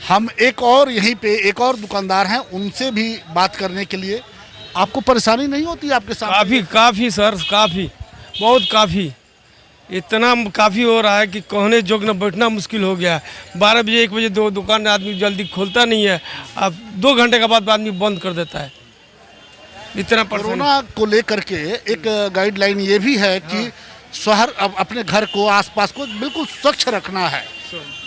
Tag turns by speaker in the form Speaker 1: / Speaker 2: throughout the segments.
Speaker 1: हम एक और दुकानदार हैं, उनसे भी बात करने के लिए। आपको परेशानी नहीं होती आपके साथ?
Speaker 2: काफ़ी सर, बहुत काफ़ी, इतना काफ़ी हो रहा है कि कहने जोग न बैठना मुश्किल हो गया है। 12 बजे 1 बजे दुकान आदमी जल्दी खोलता नहीं है, अब 2 घंटे के बाद आदमी बंद कर देता है। इतना
Speaker 1: कोरोना को लेकर के एक गाइडलाइन ये भी है कि शहर अपने घर को, आसपास को बिल्कुल स्वच्छ रखना है,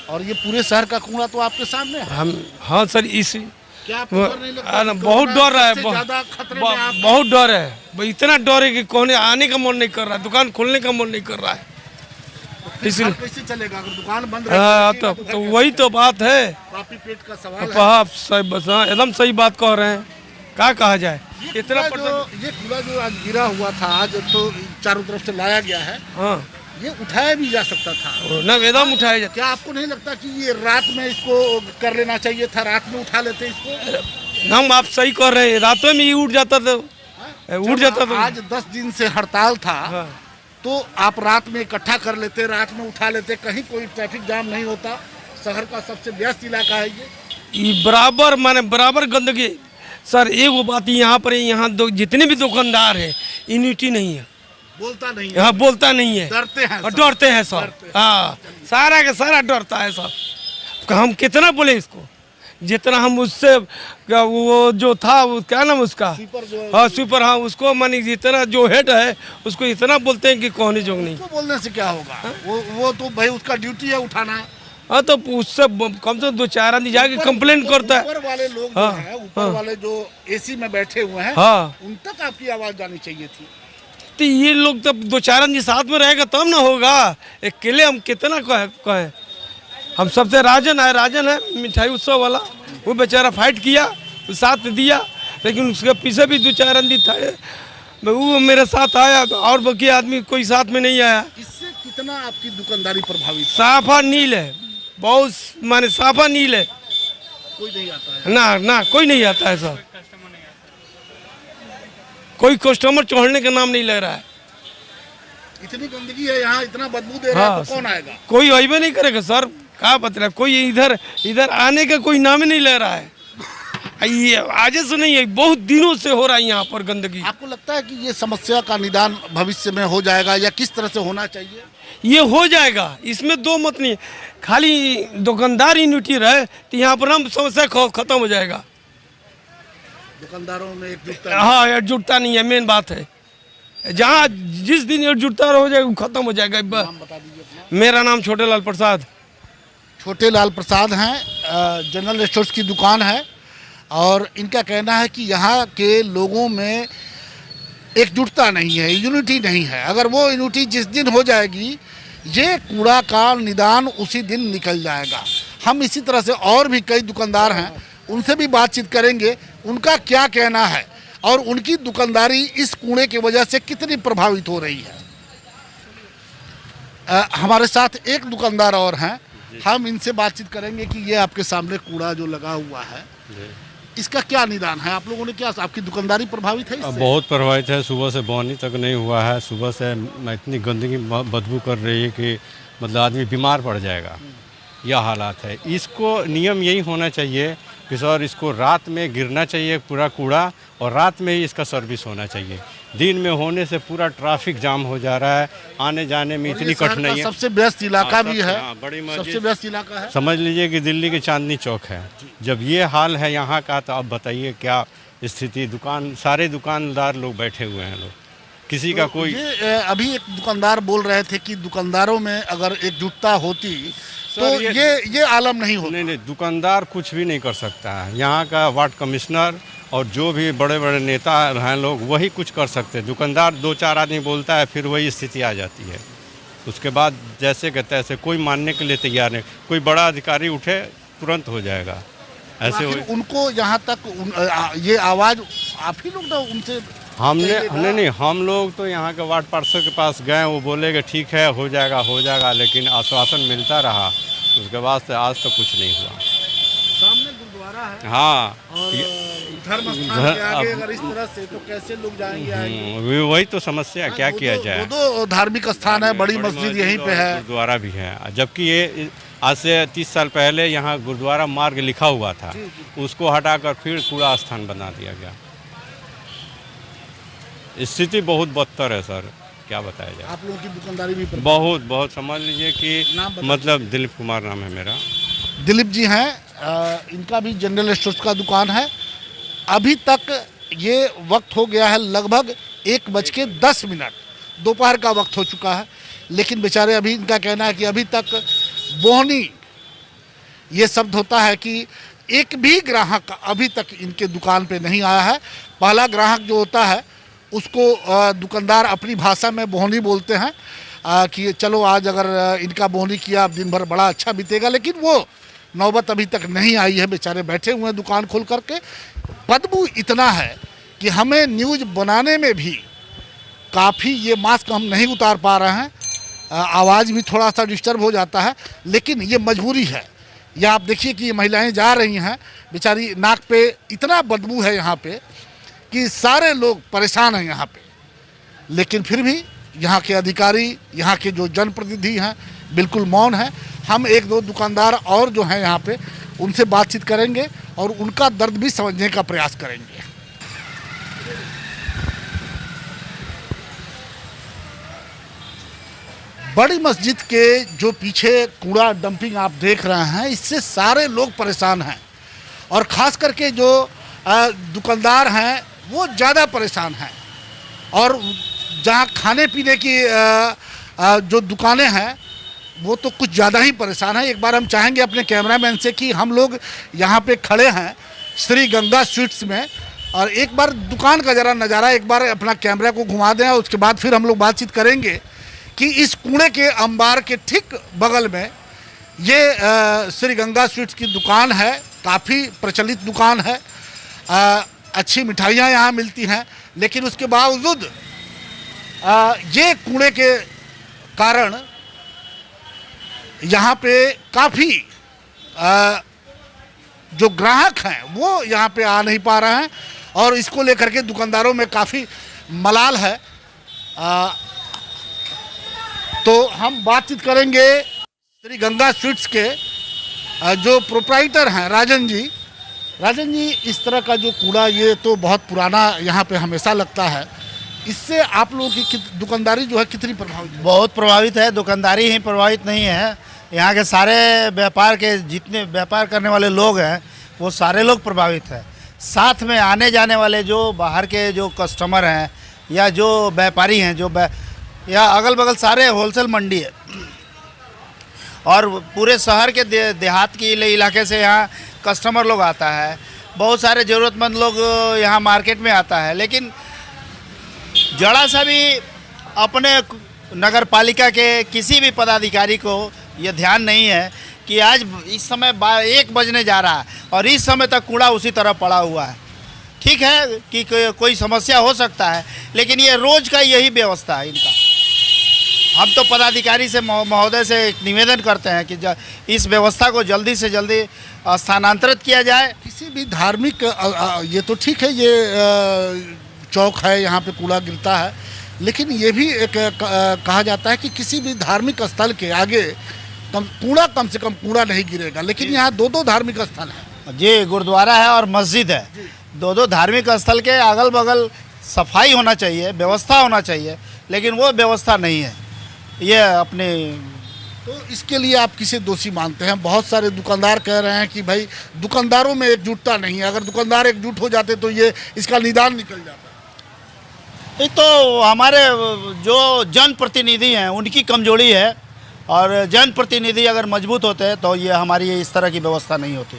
Speaker 1: और ये पूरे शहर का कूड़ा तो आपके सामने है।
Speaker 2: हाँ सर, इसी
Speaker 1: क्या आपको डर नहीं लगता?
Speaker 2: बहुत डर रहा है, बहुत डर है, इतना डर है कि कहने आने का मन नहीं कर रहा है, दुकान खोलने का मन नहीं कर रहा है।
Speaker 1: इसलिए कैसे चलेगा अगर दुकान बंद
Speaker 2: रहेगी? तो वही तो बात है,
Speaker 1: काफी पेट का सवाल है।
Speaker 2: एकदम सही बात कह रहे हैं, क्या कहा जाए। इतना
Speaker 1: ये कूड़ा जो आज गिरा हुआ था, आज तो चारों तरफ से लाया गया है,
Speaker 2: हाँ,
Speaker 1: ये उठाया भी जा सकता था
Speaker 2: ना, एकदम उठाया जाता।
Speaker 1: क्या आपको नहीं लगता कि ये रात में इसको कर लेना चाहिए था, रात में उठा लेते इसको?
Speaker 2: हम आप सही कर रहे हैं, रातों में ही उठ जाता था, उठ जाता था।
Speaker 1: आज 10 दिन से हड़ताल था,
Speaker 2: हाँ।
Speaker 1: तो आप रात में इकट्ठा कर लेते, रात में उठा लेते, कहीं कोई ट्रैफिक जाम नहीं होता। शहर का सबसे व्यस्त इलाका है ये
Speaker 2: बराबर गंदगी। सर एक वो बात यहाँ पर, यहाँ जितने भी दुकानदार है, यूनिटी नहीं है,
Speaker 1: बोलता नहीं है,
Speaker 2: यहाँ बोलता नहीं है, डरते हैं सर। हाँ, सारा का सारा डरता है सर। हम कितना बोले इसको, जितना हम उससे वो जो था, वो क्या नाम उसका, हाँ स्वीपर, हाँ उसको मानी, जितना जो हेड है उसको इतना बोलते हैं कि कहने जोग नहीं।
Speaker 1: बोलने से क्या होगा? वो तो भाई उसका ड्यूटी है उठाना।
Speaker 2: हाँ, तो उससे कम से 2-4 आदमी जाके कंप्लेन करता है।
Speaker 1: ऊपर वाले लोग जो हैं, ऊपर वाले जो एसी में बैठे हुए हैं,
Speaker 2: हाँ,
Speaker 1: उन तक आपकी आवाज जानी चाहिए थी।
Speaker 2: तो ये लोग तब 2-4 आदमी साथ में रहेगा तब ना होगा, अकेले हम कितना कहें। हम सबसे राजन है मिठाई उत्सव वाला, वो बेचारा फाइट किया, साथ दिया, लेकिन उसके पीछे भी 2-4 आदमी था, वो मेरे साथ आया, और बाकी आदमी कोई साथ में नहीं आया।
Speaker 1: इससे कितना आपकी दुकानदारी प्रभावित?
Speaker 2: साफा नील है, बहुत माने साफा नील है,
Speaker 1: कोई नहीं आता है
Speaker 2: ना, कोई नहीं आता है सर, कोई कस्टमर चढ़ने का नाम नहीं ले रहा है।
Speaker 1: इतनी गंदगी है यहाँ, इतना बदबू दे रहा है, तो कौन आएगा?
Speaker 2: कोई अइबे नहीं करेगा सर, क्या मतलब, कोई इधर आने का कोई नाम ही नहीं ले रहा है। ये आज से नहीं है, बहुत दिनों से हो रहा है यहाँ पर गंदगी।
Speaker 1: आपको लगता है कि ये समस्या का निदान भविष्य में हो जाएगा, या किस तरह से होना चाहिए?
Speaker 2: ये हो जाएगा, इसमें दो मत नहीं, खाली दुकानदार यूनिटी रहे तो यहाँ पर हम समस्या खत्म हो जाएगा।
Speaker 1: दुकानदारों में एकजुटता,
Speaker 2: हाँ एकजुटता नहीं है, मेन बात है। जहाँ जिस दिन एकजुटता हो जाएगा खत्म हो जाएगा।
Speaker 1: नाम बता दीजिए अपना।
Speaker 2: मेरा नाम छोटे लाल प्रसाद।
Speaker 1: छोटे लाल प्रसाद हैं, जनरल स्टोर्स की दुकान है, और इनका कहना है कि यहाँ के लोगों में एकजुटता नहीं है, यूनिटी नहीं है। अगर वो यूनिटी जिस दिन हो जाएगी, ये कूड़ा का निदान उसी दिन निकल जाएगा। हम इसी तरह से और भी कई दुकानदार हैं, उनसे भी बातचीत करेंगे, उनका क्या कहना है और उनकी दुकानदारी इस कूड़े की वजह से कितनी प्रभावित हो रही है। हमारे साथ एक दुकानदार और हैं, हम इनसे बातचीत करेंगे कि ये आपके सामने कूड़ा जो लगा हुआ है, इसका क्या निदान है? आप लोगों ने क्या, आपकी दुकानदारी प्रभावित है इससे?
Speaker 3: बहुत प्रभावित है, सुबह से बोनी तक नहीं हुआ है। सुबह से इतनी गंदगी बदबू कर रही है कि मतलब आदमी बीमार पड़ जाएगा, यह हालात है। इसको नियम यही होना चाहिए कि सर इसको रात में गिरना चाहिए पूरा कूड़ा, और रात में ही इसका सर्विस होना चाहिए। दिन में होने से पूरा ट्रैफिक जाम हो जा रहा है, आने जाने में इतनी कठिनाई है।
Speaker 1: सबसे व्यस्त इलाका भी है,
Speaker 3: बड़ी
Speaker 1: सबसे व्यस्त इलाका है।
Speaker 3: समझ लीजिए कि दिल्ली की चांदनी चौक है। जब ये हाल है यहाँ का, तो अब बताइए क्या स्थिति। सारे दुकानदार लोग बैठे हुए हैं, लोग किसी का कोई।
Speaker 1: अभी एक दुकानदार बोल रहे थे कि दुकानदारों में अगर एकजुटता होती तो ये आलम नहीं होता।
Speaker 3: नहीं, दुकानदार कुछ भी नहीं कर सकता है। यहाँ का वार्ड कमिश्नर और जो भी बड़े बड़े नेता हैं लोग, वही कुछ कर सकते हैं। दुकानदार 2-4 आदमी बोलता है, फिर वही स्थिति आ जाती है। उसके बाद जैसे कहते हैं, ऐसे कोई मानने के लिए तैयार नहीं। कोई बड़ा अधिकारी उठे, तुरंत हो जाएगा ऐसे।
Speaker 1: उनको यहाँ तक ये आवाज़ आप ही लोग ना उनसे,
Speaker 3: हमने नहीं, हम लोग तो यहाँ के वार्ड पार्षद के पास गए, वो बोले कि ठीक है हो जाएगा, लेकिन आश्वासन मिलता रहा। उसके बाद से आज तो कुछ नहीं हुआ।
Speaker 1: सामने गुरुद्वारा है,
Speaker 3: हाँ,
Speaker 1: और धर्म स्थान के आगे अगर इस तरह से, तो कैसे लोग जाएंगे?
Speaker 3: वही तो समस्या, क्या किया जाए।
Speaker 1: दो धार्मिक स्थान है, बड़ी मस्जिद यहीं पे है,
Speaker 3: गुरुद्वारा भी है, जबकि ये आज से 30 साल पहले यहाँ गुरुद्वारा मार्ग लिखा हुआ था, उसको हटाकर फिर कूड़ा स्थान बना दिया गया। स्थिति बहुत बदतर है सर, क्या बताया जाए।
Speaker 1: आप लोगों की दुकानदारी भी
Speaker 3: बहुत समझ लीजिए कि
Speaker 1: नाम बता
Speaker 3: मतलब दिलीप कुमार नाम है मेरा।
Speaker 1: दिलीप जी हैं, इनका भी जनरल स्टोर्स का दुकान है। अभी तक ये वक्त हो गया है लगभग 1:10, दोपहर का वक्त हो चुका है, लेकिन बेचारे अभी इनका कहना है कि अभी तक बोहनी ये शब्द होता है कि एक भी ग्राहक अभी तक इनके दुकान पे नहीं आया है। पहला ग्राहक जो होता है उसको दुकानदार अपनी भाषा में बोहनी बोलते हैं कि चलो आज अगर इनका बोहनी किया दिन भर बड़ा अच्छा बीतेगा, लेकिन वो नौबत अभी तक नहीं आई है। बेचारे बैठे हुए हैं दुकान खोल करके। बदबू इतना है कि हमें न्यूज़ बनाने में भी काफ़ी, ये मास्क हम नहीं उतार पा रहे हैं, आवाज़ भी थोड़ा सा डिस्टर्ब हो जाता है, लेकिन ये मजबूरी है। या आप देखिए कि ये महिलाएं जा रही हैं, बेचारी नाक पे इतना बदबू है यहाँ पे कि सारे लोग परेशान हैं यहाँ पे, लेकिन फिर भी यहाँ के अधिकारी, यहाँ के जो जनप्रतिनिधि हैं बिल्कुल मौन हैं। हम एक दो दुकानदार और जो हैं यहाँ पे उनसे बातचीत करेंगे और उनका दर्द भी समझने का प्रयास करेंगे। बड़ी मस्जिद के जो पीछे कूड़ा डंपिंग आप देख रहे हैं, इससे सारे लोग परेशान हैं और ख़ास करके जो दुकानदार हैं वो ज़्यादा परेशान हैं। और जहाँ खाने पीने की जो दुकानें हैं वो तो कुछ ज़्यादा ही परेशान हैं। एक बार हम चाहेंगे अपने कैमरामैन से कि हम लोग यहाँ पे खड़े हैं श्री गंगा स्वीट्स में, और एक बार दुकान का ज़रा नज़ारा एक बार अपना कैमरा को घुमा दें और उसके बाद फिर हम लोग बातचीत करेंगे कि इस कूड़े के अंबार के ठीक बगल में ये श्री गंगा स्वीट्स की दुकान है। काफ़ी प्रचलित दुकान है, अच्छी मिठाइयाँ यहाँ मिलती हैं, लेकिन उसके बावजूद ये कूड़े के कारण यहाँ पे काफ़ी जो ग्राहक हैं वो यहाँ पे आ नहीं पा रहे हैं और इसको लेकर के दुकानदारों में काफ़ी मलाल है। तो हम बातचीत करेंगे श्री गंगा स्वीट्स के जो प्रोप्राइटर हैं राजन जी। राजन जी, इस तरह का जो कूड़ा ये तो बहुत पुराना यहाँ पे हमेशा लगता है, इससे आप लोगों की दुकानदारी जो है कितनी प्रभावित है?
Speaker 4: बहुत प्रभावित है। दुकानदारी ही प्रभावित नहीं है, यहाँ के सारे व्यापार के जितने व्यापार करने वाले लोग हैं वो सारे लोग प्रभावित हैं। साथ में आने जाने वाले जो बाहर के जो कस्टमर हैं या जो व्यापारी हैं, जो या अगल बगल सारे होलसेल मंडी है और पूरे शहर के देहात के इलाके से यहाँ कस्टमर लोग आता है। बहुत सारे ज़रूरतमंद लोग यहाँ मार्केट में आता है, लेकिन जरा सा भी अपने नगर पालिका के किसी भी पदाधिकारी को ये ध्यान नहीं है कि आज इस समय 1 बजने जा रहा है और इस समय तक कूड़ा उसी तरह पड़ा हुआ है। ठीक है कि कोई समस्या हो सकता है, लेकिन ये रोज़ का यही व्यवस्था है इनका। हम तो पदाधिकारी से महोदय से एक निवेदन करते हैं कि इस व्यवस्था को जल्दी से जल्दी स्थानांतरित किया जाए।
Speaker 1: किसी भी धार्मिक ये तो ठीक है, ये चौक है, यहाँ पे कूड़ा गिरता है, लेकिन ये भी एक कहा जाता है कि किसी भी धार्मिक स्थल के आगे कम से कम कूड़ा नहीं गिरेगा, लेकिन यहाँ 2 धार्मिक स्थल हैं
Speaker 4: जी, गुरुद्वारा है और मस्जिद है। 2 धार्मिक स्थल के अगल बगल सफाई होना चाहिए, व्यवस्था होना चाहिए, लेकिन वो व्यवस्था नहीं है। ये अपने
Speaker 1: तो इसके लिए आप किसे दोषी मानते हैं? बहुत सारे दुकानदार कह रहे हैं कि भाई दुकानदारों में एकजुटता नहीं है, अगर दुकानदार एकजुट हो जाते तो ये इसका निदान निकल जाता।
Speaker 4: एक तो हमारे जो जनप्रतिनिधि हैं उनकी कमजोरी है, और जनप्रतिनिधि अगर मजबूत होते हैं तो ये हमारी इस तरह की व्यवस्था नहीं होती।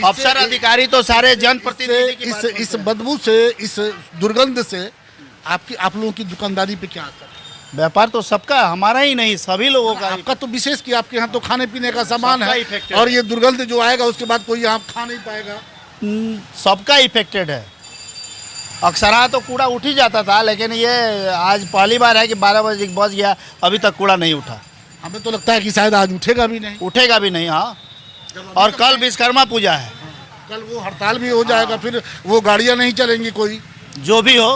Speaker 4: अफसर अधिकारी तो सारे जनप्रतिनिधि की
Speaker 1: इस बदबू से, इस दुर्गंध से आप लोगों की दुकानदारी पे क्या असर?
Speaker 4: व्यापार तो सबका, हमारा ही नहीं, सभी लोगों का।
Speaker 1: आपका तो विशेष कि आपके यहाँ तो खाने पीने का सामान है,
Speaker 4: इफेक्टेड
Speaker 1: और ये दुर्गंध जो आएगा उसके बाद कोई यहाँ खा नहीं पाएगा।
Speaker 4: सबका इफेक्टेड है। अक्सर तो कूड़ा उठ ही जाता था, लेकिन ये आज पहली बार है कि 12 बजे बज गया, अभी तक कूड़ा नहीं उठा।
Speaker 1: हमें तो लगता है कि शायद आज उठेगा भी नहीं।
Speaker 4: उठेगा भी नहीं, हाँ। और कल विश्वकर्मा पूजा है,
Speaker 1: कल वो हड़ताल भी हो जाएगा, फिर वो गाड़ियाँ नहीं चलेंगी कोई,
Speaker 4: जो भी हो।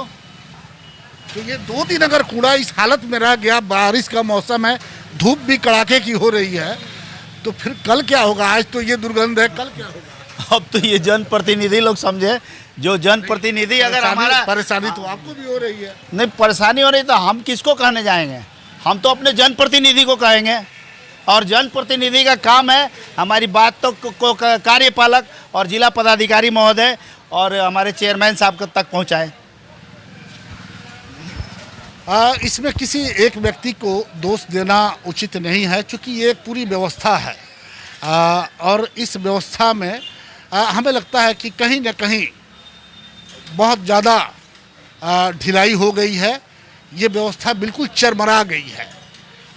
Speaker 1: तो ये 2 दिन अगर कूड़ा इस हालत में रह गया, बारिश का मौसम है, धूप भी कड़ाके की हो रही है, तो फिर कल क्या होगा? आज तो ये दुर्गंध है, कल क्या होगा?
Speaker 4: अब तो ये जनप्रतिनिधि लोग समझे, जो जनप्रतिनिधि अगर हमारा
Speaker 1: परेशानी तो आपको भी हो रही है।
Speaker 4: नहीं परेशानी हो रही तो हम किसको कहने जाएंगे? हम तो अपने जनप्रतिनिधि को कहेंगे, और जनप्रतिनिधि का काम है हमारी बात को कार्यपालक और जिला पदाधिकारी महोदय और हमारे चेयरमैन साहब तक पहुंचाए।
Speaker 1: इसमें किसी एक व्यक्ति को दोष देना उचित नहीं है, क्योंकि ये एक पूरी व्यवस्था है। और इस व्यवस्था में हमें लगता है कि कहीं न कहीं बहुत ज़्यादा ढिलाई हो गई है। ये व्यवस्था बिल्कुल चरमरा गई है,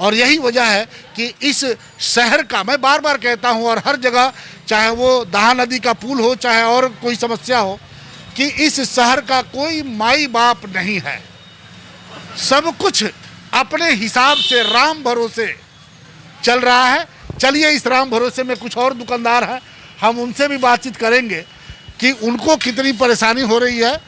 Speaker 1: और यही वजह है कि इस शहर का, मैं बार बार कहता हूँ और हर जगह, चाहे वो दाहा नदी का पुल हो, चाहे और कोई समस्या हो, कि इस शहर का कोई माई बाप नहीं है। सब कुछ अपने हिसाब से राम भरोसे चल रहा है। चलिए, इस राम भरोसे में कुछ और दुकानदार हैं, हम उनसे भी बातचीत करेंगे कि उनको कितनी परेशानी हो रही है।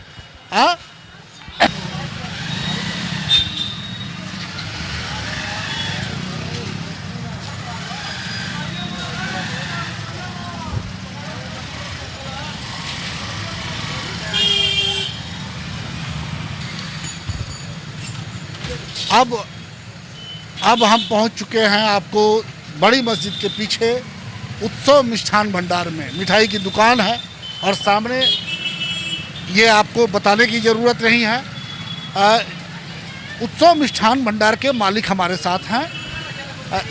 Speaker 1: अब हम पहुंच चुके हैं आपको बड़ी मस्जिद के पीछे उत्सव मिष्ठान भंडार में। मिठाई की दुकान है, और सामने ये आपको बताने की ज़रूरत नहीं है, उत्सव मिष्ठान भंडार के मालिक हमारे साथ हैं।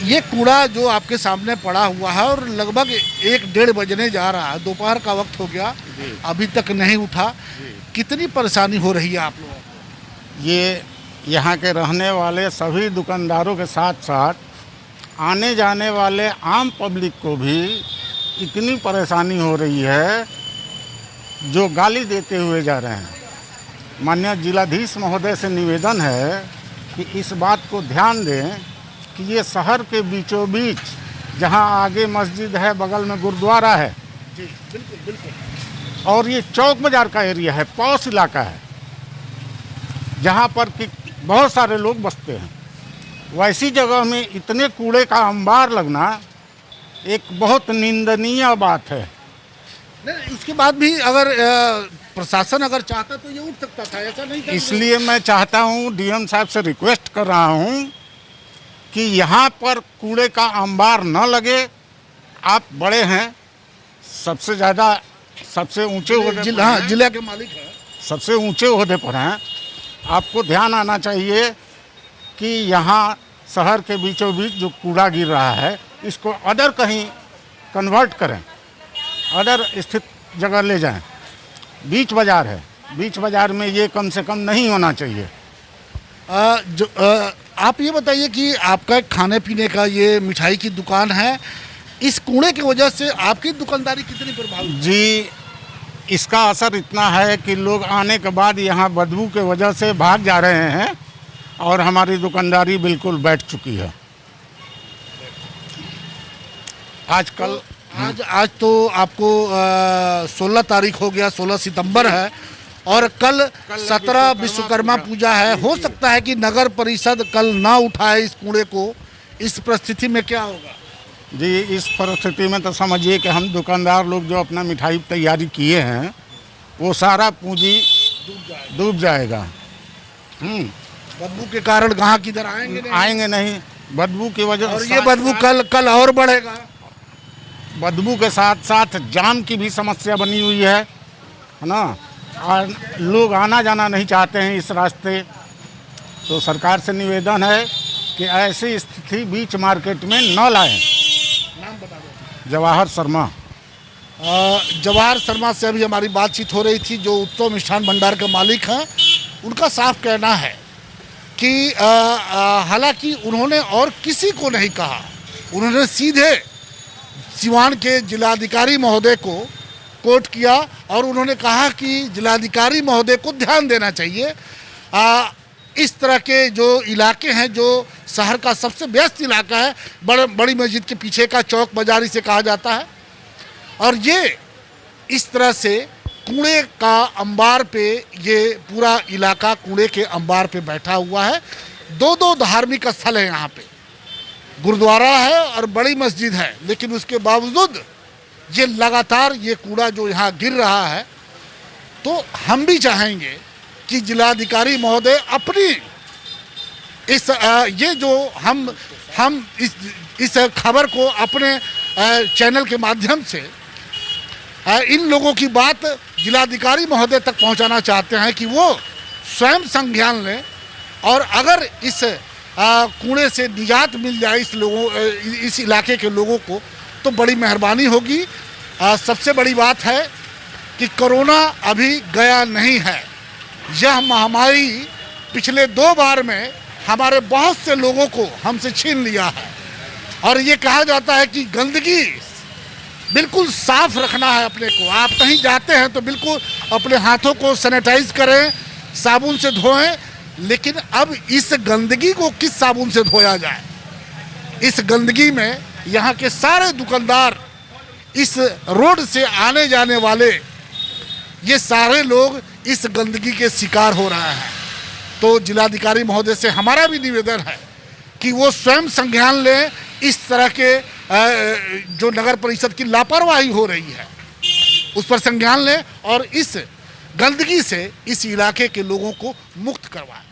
Speaker 1: ये कूड़ा जो आपके सामने पड़ा हुआ है, और लगभग 1-1:30 बजने जा रहा है, दोपहर का वक्त हो गया, अभी तक नहीं उठा। कितनी परेशानी हो रही है आप लोगों को?
Speaker 5: ये यहाँ के रहने वाले सभी दुकानदारों के साथ साथ आने जाने वाले आम पब्लिक को भी इतनी परेशानी हो रही है, जो गाली देते हुए जा रहे हैं। माननीय जिलाधीश महोदय से निवेदन है कि इस बात को ध्यान दें कि ये शहर के बीचों बीच, जहाँ आगे मस्जिद है, बगल में गुरुद्वारा है,
Speaker 1: जी बिल्कुल बिल्कुल,
Speaker 5: और ये चौक बाज़ार का एरिया है, पॉश इलाका है, जहाँ पर कि बहुत सारे लोग बसते हैं। वैसी जगह में इतने कूड़े का अंबार लगना एक बहुत निंदनीय बात है।
Speaker 1: नहीं, उसके बाद भी अगर प्रशासन अगर चाहता तो ये उठ सकता था, ऐसा नहीं था।
Speaker 5: इसलिए मैं चाहता हूँ, डीएम साहब से रिक्वेस्ट कर रहा हूँ कि यहाँ पर कूड़े का अंबार न लगे। आप बड़े हैं, सबसे ज़्यादा, सबसे ऊंचे ओहदे पर हैं,
Speaker 1: जिला के मालिक हैं,
Speaker 5: सबसे ऊंचे ओहदे पर हैं। आपको ध्यान आना चाहिए कि यहाँ शहर के बीचों बीच जो कूड़ा गिर रहा है, इसको अदर कहीं कन्वर्ट करें, अदर स्थित जगह ले जाएं। बीच बाज़ार है, बीच बाज़ार में ये कम से कम नहीं होना चाहिए।
Speaker 1: आप ये बताइए कि आपका खाने पीने का ये मिठाई की दुकान है, इस कूड़े की वजह से आपकी दुकानदारी कितनी प्रभावित?
Speaker 5: जी, इसका असर इतना है कि लोग आने के बाद यहाँ बदबू के वजह से भाग जा रहे हैं, और हमारी दुकानदारी बिल्कुल बैठ चुकी है। आजकल
Speaker 1: आज तो आपको 16 तारीख हो गया, 16 सितंबर है, और कल 17 विश्वकर्मा पूजा है। हो सकता है कि नगर परिषद कल ना उठाए इस कूड़े को। इस परिस्थिति में क्या होगा?
Speaker 5: जी, इस परिस्थिति में तो समझिए कि हम दुकानदार लोग जो अपना मिठाई तैयारी किए हैं, वो सारा पूंजी डूब जाएगा।
Speaker 1: बदबू के कारण ग्राहक इधर आएंगे नहीं?
Speaker 5: आएंगे नहीं, बदबू की वजह
Speaker 1: और
Speaker 5: से।
Speaker 1: ये बदबू कल और बढ़ेगा।
Speaker 5: बदबू के साथ साथ जाम की भी समस्या बनी हुई है ना, और लोग आना जाना नहीं चाहते हैं इस रास्ते। तो सरकार से निवेदन है कि ऐसी स्थिति बीच मार्केट में न लाएं।
Speaker 1: नाम बता दो।
Speaker 5: जवाहर शर्मा।
Speaker 1: जवाहर शर्मा से अभी हमारी बातचीत हो रही थी, जो उत्सव मिष्ठान भंडार के मालिक हैं। उनका साफ कहना है कि हालांकि उन्होंने और किसी को नहीं कहा, उन्होंने सीधे सिवान के जिलाधिकारी महोदय को कोट किया, और उन्होंने कहा कि जिलाधिकारी महोदय को ध्यान देना चाहिए। इस तरह के जो इलाके हैं, जो शहर का सबसे व्यस्त इलाका है, बड़ी मस्जिद के पीछे का चौक बाजार इसे कहा जाता है, और ये इस तरह से कूड़े का अंबार पे, ये पूरा इलाका कूड़े के अंबार पे बैठा हुआ है। 2 धार्मिक स्थल है यहाँ पे। गुरुद्वारा है और बड़ी मस्जिद है, लेकिन उसके बावजूद ये लगातार ये कूड़ा जो यहाँ गिर रहा है, तो हम भी चाहेंगे कि जिलाधिकारी महोदय अपनी ये जो हम इस खबर को अपने चैनल के माध्यम से इन लोगों की बात जिलाधिकारी महोदय तक पहुंचाना चाहते हैं कि वो स्वयं संज्ञान लें, और अगर इस कूड़े से निजात मिल जाए इस इलाके के लोगों को तो बड़ी मेहरबानी होगी। सबसे बड़ी बात है कि कोरोना अभी गया नहीं है। यह महामारी पिछले 2 बार में हमारे बहुत से लोगों को हमसे छीन लिया है, और ये कहा जाता है कि गंदगी बिल्कुल साफ रखना है अपने को। आप कहीं जाते हैं तो बिल्कुल अपने हाथों को सैनिटाइज करें, साबुन से धोएं, लेकिन अब इस गंदगी को किस साबुन से धोया जाए? इस गंदगी में यहाँ के सारे दुकानदार, इस रोड से आने जाने वाले, ये सारे लोग इस गंदगी के शिकार हो रहे हैं। तो जिलाधिकारी महोदय से हमारा भी निवेदन है कि वो स्वयं संज्ञान लें इस तरह के जो नगर परिषद की लापरवाही हो रही है उस पर संज्ञान लें और इस गंदगी से इस इलाके के लोगों को मुक्त करवाएं।